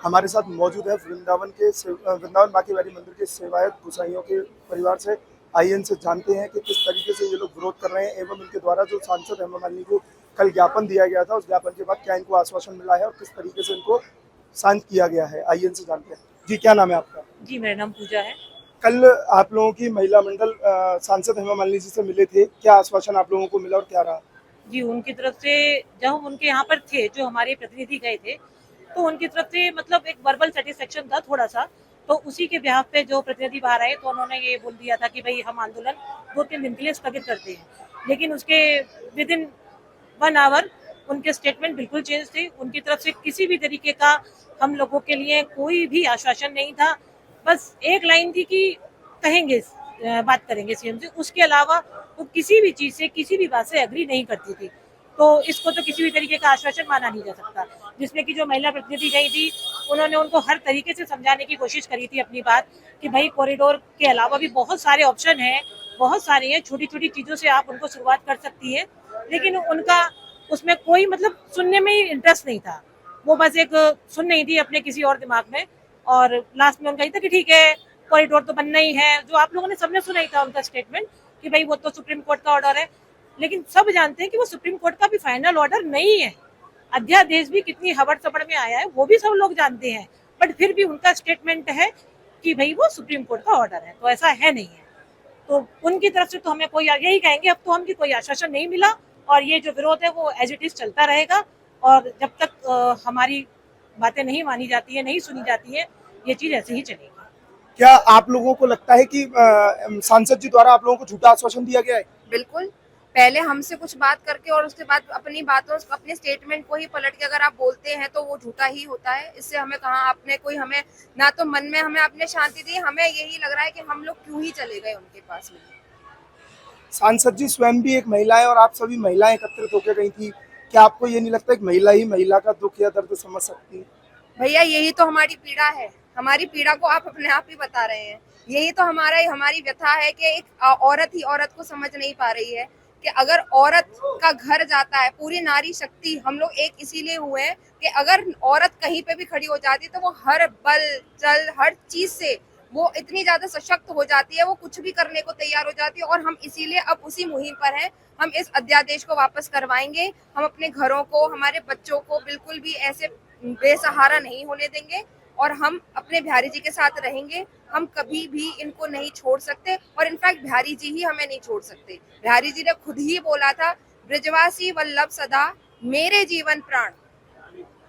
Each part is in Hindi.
हमारे साथ मौजूद है वृंदावन बांके बिहारी मंदिर के सेवायत गोसाइयों के परिवार से। आइए इनसे जानते हैं कि किस तरीके से ये लोग विरोध कर रहे हैं एवं इनके द्वारा जो सांसद हेमा मालिनी को कल ज्ञापन दिया गया था, उस ज्ञापन के बाद क्या इनको आश्वासन मिला है और किस तरीके से इनको शांत किया गया है। आइए इनसे जानते हैं। जी, क्या नाम है आपका? जी, मेरा नाम पूजा है। कल आप लोगों की महिला मंडल सांसद हेमा मालिनी जी से मिले थे, क्या आश्वासन आप लोगों को मिला और क्या रहा? जी, उनकी तरफ से जब हम उनके यहाँ पर थे, जो हमारे प्रतिनिधि गए थे, तो उनकी तरफ से मतलब एक वर्बल सेटिस्फेक्शन था थोड़ा-सा। तो उसी के बिहाफ़ पे जो प्रतिनिधि बाहर आए, तो उन्होंने ये बोल दिया था कि भई हम आंदोलन 2-3 दिन के लिए स्थगित करते हैं। लेकिन उसके विदिन 1 आवर उनके स्टेटमेंट बिल्कुल चेंज थे। उनकी तरफ से किसी भी तरीके का हम लोगों के लिए कोई भी आश्वासन नहीं था। बस एक लाइन थी कि कहेंगे, बात करेंगे सीएम से। उसके अलावा वो किसी भी चीज़ से, किसी भी बात से एग्री नहीं करती थी। तो इसको तो किसी भी तरीके का आश्वासन माना नहीं जा सकता। जिसमें कि जो महिला प्रतिनिधि गई थी, उन्होंने उनको हर तरीके से समझाने की कोशिश करी थी अपनी बात कि भाई कॉरिडोर के अलावा भी बहुत सारे ऑप्शन हैं, बहुत सारे हैं, छोटी-छोटी चीज़ों से आप उनको शुरुआत कर सकती हैं। लेकिन उनका उसमें कोई मतलब सुनने में ही इंटरेस्ट नहीं था। वो बस एक सुन रही थी अपने किसी और दिमाग में, और लास्ट में उनका ये था कि ठीक है, कॉरिडोर तो बनना ही है। जो आप लोगों ने सबने सुना ही था उनका स्टेटमेंट कि भाई वो तो सुप्रीम कोर्ट का ऑर्डर है। लेकिन सब जानते हैं कि वो सुप्रीम कोर्ट का भी फाइनल ऑर्डर नहीं है। अध्यादेश भी कितनी हबड़-सबड़ में आया है, वो भी सब लोग जानते हैं। बट फिर भी उनका स्टेटमेंट है कि भाई वो सुप्रीम कोर्ट का ऑर्डर है, तो ऐसा है नहीं है। तो उनकी तरफ से तो हमें कोई यही कहेंगे, अब तो हमको कोई आश्वासन नहीं मिला, और ये जो विरोध है वो एज इट इज चलता रहेगा। और जब तक हमारी बातें नहीं मानी जाती है, नहीं सुनी जाती है, ये चीज ऐसे ही चलेगी। क्या आप लोगों को लगता है कि सांसद जी द्वारा आप लोगों को झूठा आश्वासन दिया गया है? बिल्कुल। पहले हमसे कुछ बात करके और उसके बाद अपनी बातों अपने स्टेटमेंट को ही पलट के अगर आप बोलते हैं तो वो झूठा ही होता है। इससे हमें कहाँ आपने कोई हमें ना तो मन में हमें आपने शांति दी, हमें यही लग रहा है कि हम लोग क्यों ही चले गए उनके पास में। सांसद जी स्वयं भी एक महिला है और आप सभी महिलाएं एकत्रित होकर गई थी। क्या आपको ये नहीं लगता एक महिला ही महिला का दुख या दर्द समझ सकती है? भैया यही तो हमारी पीड़ा है, हमारी पीड़ा को आप अपने आप ही बता रहे हैं। यही तो हमारी व्यथा है कि एक औरत ही औरत को समझ नहीं पा रही है कि अगर औरत का घर जाता है, पूरी नारी शक्ति हम लोग एक इसीलिए हुए हैं कि अगर औरत कहीं पे भी खड़ी हो जाती तो वो हर बल चल हर चीज से वो इतनी ज्यादा सशक्त हो जाती है, वो कुछ भी करने को तैयार हो जाती है। और हम इसीलिए अब उसी मुहिम पर हैं। हम इस अध्यादेश को वापस करवाएंगे। हम अपने घरों को, हमारे बच्चों को बिल्कुल भी ऐसे बेसहारा नहीं होने देंगे और हम अपने बिहारी जी के साथ रहेंगे। हम कभी भी इनको नहीं छोड़ सकते और इनफैक्ट बिहारी जी ही हमें नहीं छोड़ सकते। बिहारी जी ने खुद ही बोला था, ब्रजवासी वल्लभ सदा मेरे जीवन प्राण,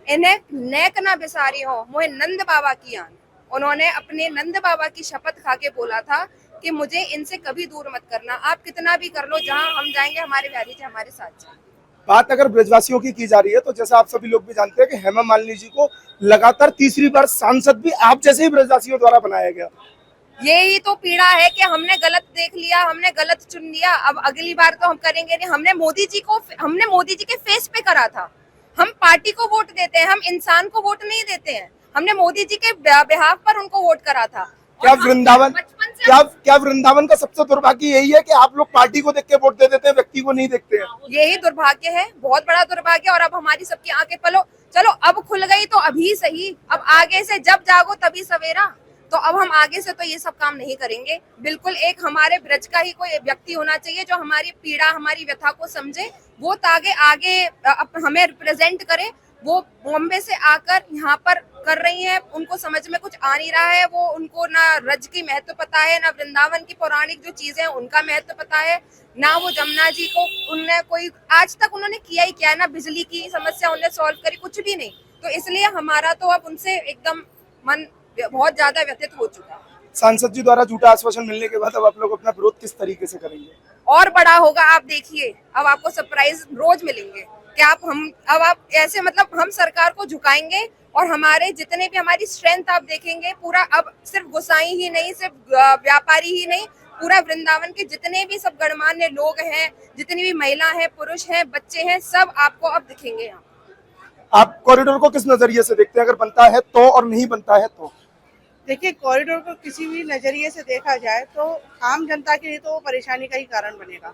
इन्हें नेक ना बिसारी हो मोहे नंद बाबा की आन। उन्होंने अपने नंद बाबा की शपथ खा के बोला था कि मुझे इनसे कभी दूर मत करना, आप कितना भी कर लो, जहां हम जाएंगे हमारे बिहारी जी हमारे साथ जाएंगे। बात अगर ब्रजवासियों की जा रही है तो जैसा आप सभी लोग भी जानते हैं कि हेमा मालिनी जी को लगातार तीसरी बार सांसद भी आप जैसे ही ब्रजवासियों द्वारा बनाया गया। यही तो पीड़ा है कि हमने गलत देख लिया, हमने गलत चुन लिया। अब अगली बार तो हम करेंगे नहीं। हमने मोदी जी के फेस पे करा था। हम पार्टी को वोट देते हैं, हम इंसान को वोट नहीं देते हैं। हमने मोदी जी के बिहाफ पर उनको वोट करा था। क्या वृंदावन का सबसे दुर्भाग्य यही है कि आप लोग पार्टी को देख के वोट दे देते हैं, व्यक्ति को नहीं देखते हैं? यही दुर्भाग्य है, बहुत बड़ा दुर्भाग्य। और अब हमारी सबकी आंखें चलो अब खुल गई तो अभी सही, अब आगे से जब जागो तभी सवेरा। तो अब हम आगे से तो ये सब काम नहीं करेंगे। बिल्कुल एक हमारे ब्रज का ही कोई व्यक्ति होना चाहिए जो हमारी पीड़ा, हमारी व्यथा को समझे, वो तागे आगे हमें रिप्रेजेंट करे। वो बॉम्बे से आकर यहाँ पर कर रही हैं, उनको समझ में कुछ आ नहीं रहा है। वो उनको ना रज की महत्व पता है, ना वृंदावन की पौराणिक जो चीजें हैं उनका महत्व पता है, ना वो जमुना जी को उनने कोई आज तक उन्होंने किया ही क्या है, ना बिजली की समस्या उन्होंने सॉल्व करी, कुछ भी नहीं। तो इसलिए हमारा तो अब उनसे एकदम मन बहुत ज्यादा व्यथित हो चुका है। सांसद जी द्वारा झूठा आश्वासन मिलने के बाद अब आप लोग अपना विरोध किस तरीके से करेंगे? और बड़ा होगा, आप देखिए। अब आपको सरप्राइज रोज मिलेंगे कि आप ऐसे मतलब हम सरकार को झुकाएंगे और हमारे जितने भी हमारी स्ट्रेंथ आप देखेंगे पूरा। अब सिर्फ गोसाई ही नहीं, सिर्फ व्यापारी ही नहीं, पूरा वृंदावन के जितने भी सब गणमान्य लोग हैं, जितनी भी महिला हैं, पुरुष हैं, बच्चे हैं, सब आपको अब दिखेंगे यहाँ। आप कॉरिडोर को किस नजरिए से देखते हैं, अगर बनता है तो और नहीं बनता है तो? देखिए, कॉरिडोर को किसी भी नज़रिए से देखा जाए तो आम जनता के लिए तो वो परेशानी का ही कारण बनेगा।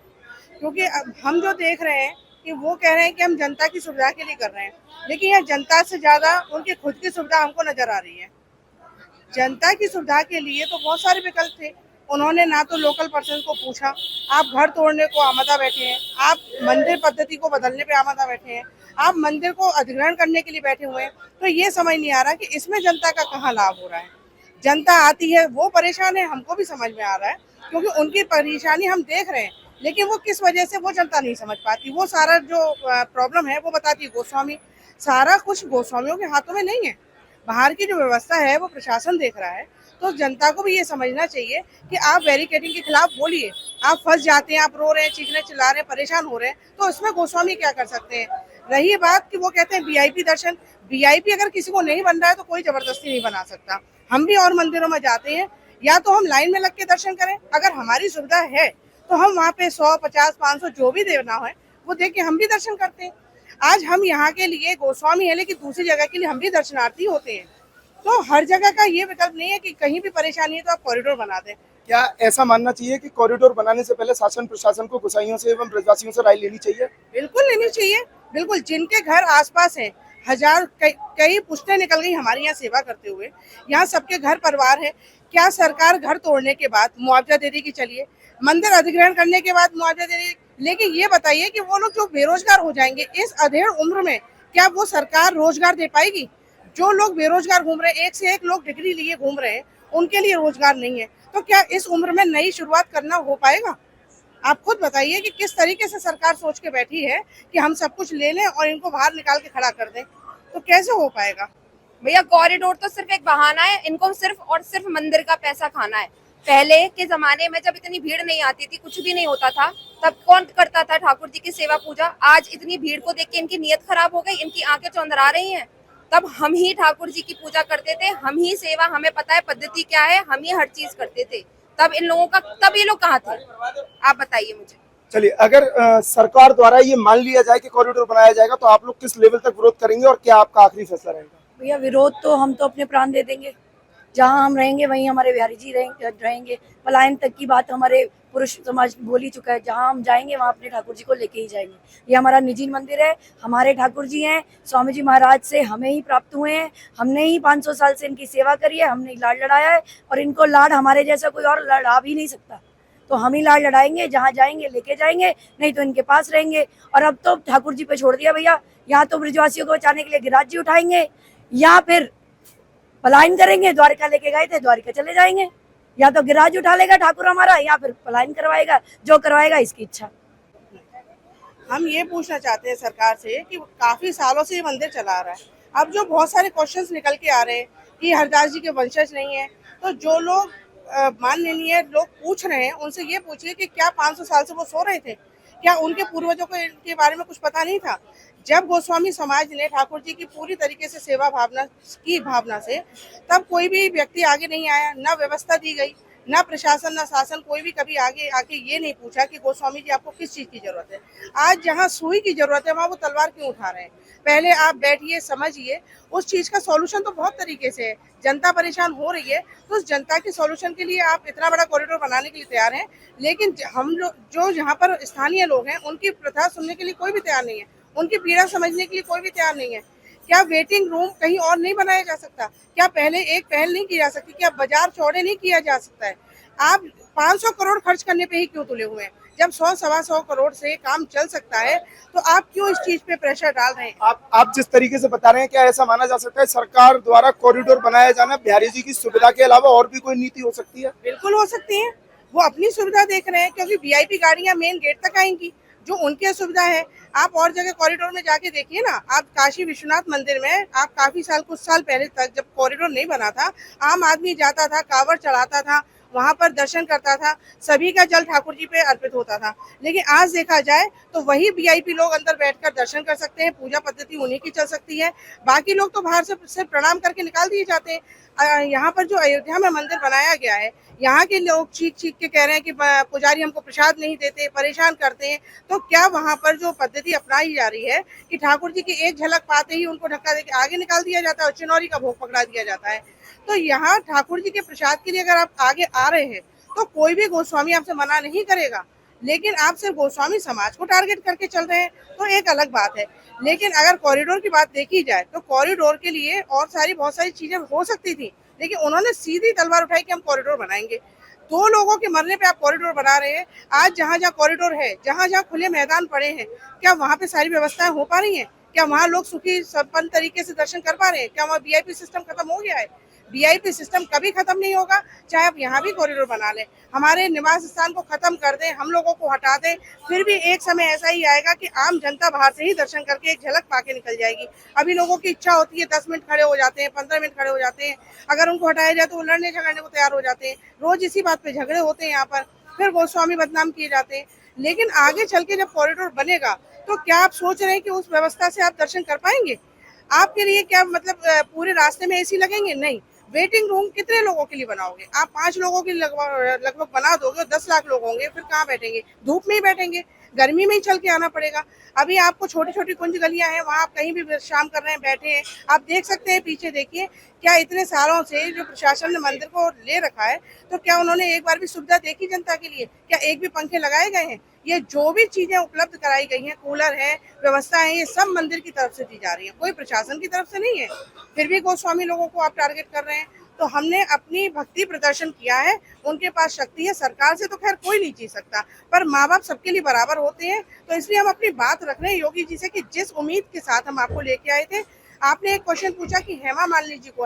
क्योंकि अब हम जो देख रहे हैं कि वो कह रहे हैं कि हम जनता की सुविधा के लिए कर रहे हैं, लेकिन यह जनता से ज्यादा उनकी खुद की सुविधा हमको नजर आ रही है। जनता की सुविधा के लिए तो बहुत सारे विकल्प थे, उन्होंने ना तो लोकल पर्सन को पूछा। आप घर तोड़ने को आमदा बैठे हैं, आप मंदिर पद्धति को बदलने पे आमदा बैठे हैं, आप मंदिर को अधिग्रहण करने के लिए बैठे हुए हैं। तो ये समझ नहीं आ रहा कि इसमें जनता का कहाँ लाभ हो रहा है। जनता आती है, वो परेशान है, हमको भी समझ में आ रहा है, क्योंकि उनकी परेशानी हम देख रहे हैं, लेकिन वो किस वजह से वो जनता नहीं समझ पाती। वो सारा जो प्रॉब्लम है वो बताती है गोस्वामी। सारा कुछ गोस्वामियों के हाथों में नहीं है, बाहर की जो व्यवस्था है वो प्रशासन देख रहा है। तो जनता को भी ये समझना चाहिए कि आप बैरिकेडिंग के खिलाफ बोलिए, आप फंस जाते हैं, आप रो रहे हैं, चीखने चिल्ला रहे हैं, परेशान हो रहे हैं, तो उसमें गोस्वामी क्या कर सकते हैं। रही बात कि वो कहते हैं वीआईपी दर्शन, वीआईपी अगर किसी को नहीं बन रहा है तो कोई जबरदस्ती नहीं बना सकता। हम भी और मंदिरों में जाते हैं, या तो हम लाइन में लग के दर्शन करें, अगर हमारी सुविधा है तो हम वहाँ पे 100, 50, 500 जो भी देना है वो दे के हम भी दर्शन करते हैं। आज हम यहाँ के लिए गोस्वामी है, लेकिन दूसरी जगह के लिए हम भी दर्शनार्थी होते हैं। तो हर जगह का ये विकल्प नहीं है कि कहीं भी परेशानी है तो आप कॉरिडोर बना दें। क्या ऐसा मानना चाहिए कि कॉरिडोर बनाने से पहले शासन प्रशासन को गोसाइयों से एवं ब्रजवासियों से राय लेनी चाहिए? बिल्कुल लेनी चाहिए, बिल्कुल। जिनके घर आसपास हैं, हजार कई पुश्तें निकल गई हमारे यहाँ सेवा करते हुए, यहाँ सबके घर परिवार है। क्या सरकार घर तोड़ने के बाद मुआवजा दे देगी? चलिए, मंदिर अधिग्रहण करने के बाद मुआवजा दे देगी, लेकिन ये बताइए कि वो लोग जो बेरोजगार हो जाएंगे इस अधेड़ उम्र में, क्या वो सरकार रोजगार दे पाएगी? जो लोग बेरोजगार घूम रहे हैं, एक से एक लोग डिग्री लिए घूम रहे हैं, उनके लिए रोजगार नहीं है, तो क्या इस उम्र में नई शुरुआत करना हो पाएगा? आप खुद बताइए कि किस तरीके से सरकार सोच के बैठी है कि हम सब कुछ ले लें और इनको बाहर निकाल के खड़ा कर दें, तो कैसे हो पाएगा? भैया कॉरिडोर तो सिर्फ एक बहाना है, इनको सिर्फ और सिर्फ मंदिर का पैसा खाना है। पहले के जमाने में जब इतनी भीड़ नहीं आती थी, कुछ भी नहीं होता था, तब कौन करता था ठाकुर जी की सेवा पूजा? आज इतनी भीड़ को देख के इनकी नीयत खराब हो गई, इनकी आंखें चौंधरा रही हैं। तब हम ही ठाकुर जी की पूजा करते थे, हम ही सेवा, हमें पता है पद्धति क्या है, हम ही हर चीज करते थे। तब इन लोगों का, तब ये लोग कहाँ थे? आप बताइए मुझे। चलिए, अगर सरकार द्वारा ये मान लिया जाए कि कॉरिडोर बनाया जाएगा तो आप लोग किस लेवल तक विरोध करेंगे और क्या आपका आखिरी फैसला रहेगा? भैया विरोध तो हम तो अपने प्राण दे देंगे, जहाँ हम रहेंगे वहीं हमारे बिहारी जी रहेंगे। पलायन तक की बात हमारे पुरुष समाज बोल ही चुका है, जहाँ हम जाएंगे वहाँ अपने ठाकुर जी को लेके ही जाएंगे। ये हमारा निजी मंदिर है, हमारे ठाकुर जी हैं, स्वामी जी महाराज से हमें ही प्राप्त हुए हैं, हमने ही 500 साल से इनकी सेवा करी है, हमने लाड़ लड़ाया है, और इनको लाड़ हमारे जैसा कोई और लड़ा भी नहीं सकता। तो हम ही लाड़ लड़ाएंगे, जहाँ जाएंगे लेके जाएंगे, नहीं तो इनके पास रहेंगे। और अब तो ठाकुर जी पे छोड़ दिया भैया, यहाँ तो ब्रजवासियों को बचाने के लिए गिरिराज जी उठाएंगे, या फिर पलायन करेंगे। द्वारिका लेके गए थे, द्वारिका चले जाएंगे, या तो गिरिराज उठा लेगा ठाकुर हमारा, या फिर पलायन करवाएगा, जो करवाएगा इसकी इच्छा। हम ये पूछना चाहते हैं सरकार से कि काफी सालों से ये मंदिर चला रहा है, अब जो बहुत सारे क्वेश्चंस निकल के आ रहे हैं कि हरदास जी के वंशज नहीं है, तो जो लोग माननीय लोग पूछ रहे हैं उनसे ये पूछिए कि क्या 500 साल से वो सो रहे थे? क्या उनके पूर्वजों को इनके बारे में कुछ पता नहीं था? जब गोस्वामी समाज ने ठाकुर जी की पूरी तरीके से सेवा भावना से, तब कोई भी व्यक्ति आगे नहीं आया, ना व्यवस्था दी गई, ना प्रशासन ना शासन कोई भी कभी आगे आके ये नहीं पूछा कि गोस्वामी जी आपको किस चीज की जरूरत है। आज जहाँ सुई की जरूरत है वहाँ वो तलवार क्यों उठा रहे हैं? पहले आप बैठिए, समझिए, उस चीज का सॉल्यूशन तो बहुत तरीके से है। जनता परेशान हो रही है तो उस जनता के सॉल्यूशन के लिए आप इतना बड़ा कॉरिडोर बनाने के लिए तैयार हैं, लेकिन हम लोग जो यहाँ पर स्थानीय लोग हैं उनकी प्रथा सुनने के लिए कोई भी तैयार नहीं है, उनकी पीड़ा समझने के लिए कोई भी तैयार नहीं है। क्या वेटिंग रूम कहीं और नहीं बनाया जा सकता? क्या पहले एक पहल नहीं की जा सकती? क्या बाजार चौड़े नहीं किया जा सकता है? आप 500 करोड़ खर्च करने पे ही क्यों तुले हुए हैं? जब 100-125 करोड़ से काम चल सकता है तो आप क्यों इस चीज पे प्रेशर डाल रहे हैं? आप जिस तरीके से बता रहे हैं, क्या ऐसा माना जा सकता है सरकार द्वारा कॉरिडोर बनाया जाना बिहारी जी की सुविधा के अलावा और भी कोई नीति हो सकती है? बिल्कुल हो सकती है, वो अपनी सुविधा देख रहे हैं, क्योंकि वीआईपी गाड़ियां मेन गेट तक आएंगी, जो उनकी सुविधा है। आप और जगह कॉरिडोर में जाके देखिए ना, आप काशी विश्वनाथ मंदिर में आप काफी साल, कुछ साल पहले तक जब कॉरिडोर नहीं बना था, आम आदमी जाता था, कांवड़ चढ़ाता था, वहां पर दर्शन करता था, सभी का जल ठाकुर जी पे अर्पित होता था। लेकिन आज देखा जाए तो वही वीआईपी लोग अंदर बैठकर दर्शन कर सकते हैं, पूजा पद्धति उन्हीं की चल सकती है, बाकी लोग तो बाहर से सिर्फ प्रणाम करके निकाल दिए जाते हैं। यहाँ पर जो अयोध्या में मंदिर बनाया गया है, यहाँ के लोग चीख के कह रहे हैं कि पुजारी हमको प्रसाद नहीं देते, परेशान करते हैं। तो क्या वहाँ पर जो पद्धति अपनाई जा रही है कि ठाकुर जी की एक झलक पाते ही उनको धक्का देके आगे निकाल दिया जाता है और चिनौरी का भोग पकड़ा दिया जाता है? तो यहाँ ठाकुर जी के प्रसाद के लिए अगर आप आगे आ रहे हैं तो कोई भी गोस्वामी आपसे मना नहीं करेगा, लेकिन आप सिर्फ गोस्वामी समाज को टारगेट करके चल रहे हैं तो एक अलग बात है। लेकिन अगर कॉरिडोर की बात देखी जाए तो कॉरिडोर के लिए और बहुत सारी चीजें हो सकती थी, लेकिन उन्होंने सीधी तलवार उठाई कि हम कॉरिडोर बनाएंगे। 2 लोगों के मरने पे आप कॉरिडोर बना रहे हैं। आज जहाँ जहाँ कॉरिडोर है, जहाँ जहाँ खुले मैदान पड़े हैं, क्या वहाँ पे सारी व्यवस्थाएं हो पा रही हैं? क्या वहाँ लोग सुखी संपन्न तरीके से दर्शन कर पा रहे हैं? क्या वहाँ वीआईपी सिस्टम खत्म हो गया है? वीआईपी सिस्टम कभी खत्म नहीं होगा, चाहे आप यहाँ भी कॉरिडोर बना लें। हमारे निवास स्थान को खत्म कर दें, हम लोगों को हटा दें, फिर भी एक समय ऐसा ही आएगा कि आम जनता बाहर से ही दर्शन करके एक झलक पाके निकल जाएगी। अभी लोगों की इच्छा होती है 10 मिनट खड़े हो जाते हैं, 15 मिनट खड़े हो जाते हैं। अगर उनको हटाया जाए तो वो लड़ने झगड़ने को तैयार हो जाते हैं। रोज इसी बात पे झगड़े होते हैं यहाँ पर, फिर गोस्वामी बदनाम किए जाते हैं। लेकिन आगे चल के जब कॉरिडोर बनेगा तो क्या आप सोच रहे हैं कि उस व्यवस्था से आप दर्शन कर पाएंगे? आपके लिए क्या मतलब पूरे रास्ते में एसी लगेंगे? नहीं। वेटिंग रूम कितने लोगों के लिए बनाओगे? आप 5 लोगों के लगभग बना दोगे, 10 लाख लोग होंगे, फिर कहाँ बैठेंगे? धूप में ही बैठेंगे, गर्मी में ही चल के आना पड़ेगा। अभी आपको छोटी छोटी कुंज गलियां हैं, वहाँ आप कहीं भी विश्राम कर रहे हैं, बैठे हैं, आप देख सकते हैं। पीछे देखिए, क्या इतने सालों से जो प्रशासन ने मंदिर को ले रखा है, तो क्या उन्होंने एक बार भी सुविधा देखी जनता के लिए? क्या एक भी पंखे लगाए गए हैं? ये जो भी चीजें उपलब्ध कराई गई हैं, कूलर है, व्यवस्था है, ये सब मंदिर की तरफ से दी जा रही है, कोई प्रशासन की तरफ से नहीं है। फिर भी गोस्वामी लोगों को आप टारगेट कर रहे हैं। तो हमने अपनी भक्ति प्रदर्शन किया है, उनके पास शक्ति है, सरकार से तो खैर कोई नहीं जीत सकता, पर माँ बाप सबके लिए बराबर होते हैं। तो इसलिए हम अपनी बात रख रहे हैं योगी जी से कि जिस उम्मीद के साथ हम आपको लेके आए थे। आपने एक क्वेश्चन पूछा कि हेमा मालिनी जी को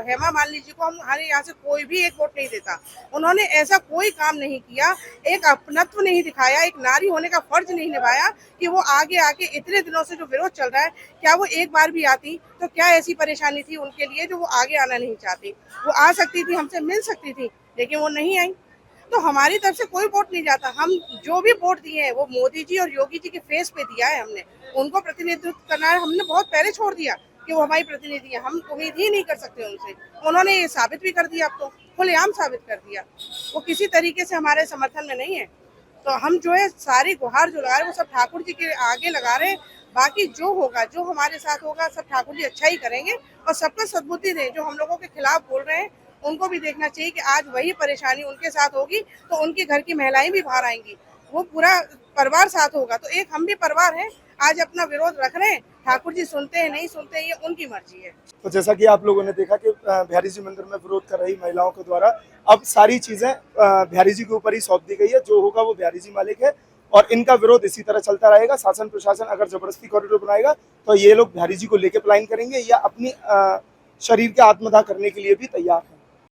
हमारे यहाँ से कोई भी एक वोट नहीं देता। उन्होंने ऐसा कोई काम नहीं किया, एक अपनत्व नहीं दिखाया, एक नारी होने का फर्ज नहीं निभाया कि वो आगे आके इतने दिनों से जो विरोध चल रहा है, क्या वो एक बार भी आती तो क्या ऐसी परेशानी थी उनके लिए जो वो आगे आना नहीं चाहती? वो आ सकती थी, हमसे मिल सकती थी, लेकिन वो नहीं आई। तो हमारी तरफ से कोई वोट नहीं जाता। हम जो भी वोट दिए हैं वो मोदी जी और योगी जी के फेस पे दिया है। हमने उनको प्रतिनिधित्व करना है, हमने बहुत पहले छोड़ दिया कि वो हमारी प्रतिनिधि है। हम उम्मीद ही नहीं कर सकते उनसे। उन्होंने ये साबित भी कर दिया, अब तो खुलेआम साबित कर दिया। वो किसी तरीके से हमारे समर्थन में नहीं है। तो हम जो है सारी गुहार जो लगा रहे हैं वो सब ठाकुर जी के आगे लगा रहे हैं। बाकी जो होगा, जो हमारे साथ होगा, सब ठाकुर जी अच्छा ही करेंगे और सबका सद्बुद्धि दें। जो हम लोगों के खिलाफ बोल रहे हैं उनको भी देखना चाहिए कि आज वही परेशानी उनके साथ होगी तो उनके घर की महिलाएं भी बाहर आएंगी, वो पूरा परिवार साथ होगा। तो एक हम भी परिवार हैं, आज अपना विरोध रख रहे हैं। ठाकुर जी सुनते हैं नहीं सुनते हैं, ये उनकी मर्जी है। तो जैसा कि आप लोगों ने देखा कि बिहारी जी मंदिर में विरोध कर रही महिलाओं के द्वारा अब सारी चीजें बिहारी जी के ऊपर ही सौंप दी गई है। जो होगा वो बिहारी जी मालिक है और इनका विरोध इसी तरह चलता रहेगा। शासन प्रशासन अगर जबरदस्ती कॉरिडोर बनाएगा तो ये लोग बिहारी जी को लेके पलायन करेंगे या अपनी शरीर के आत्मदाह करने के लिए भी तैयार हैं।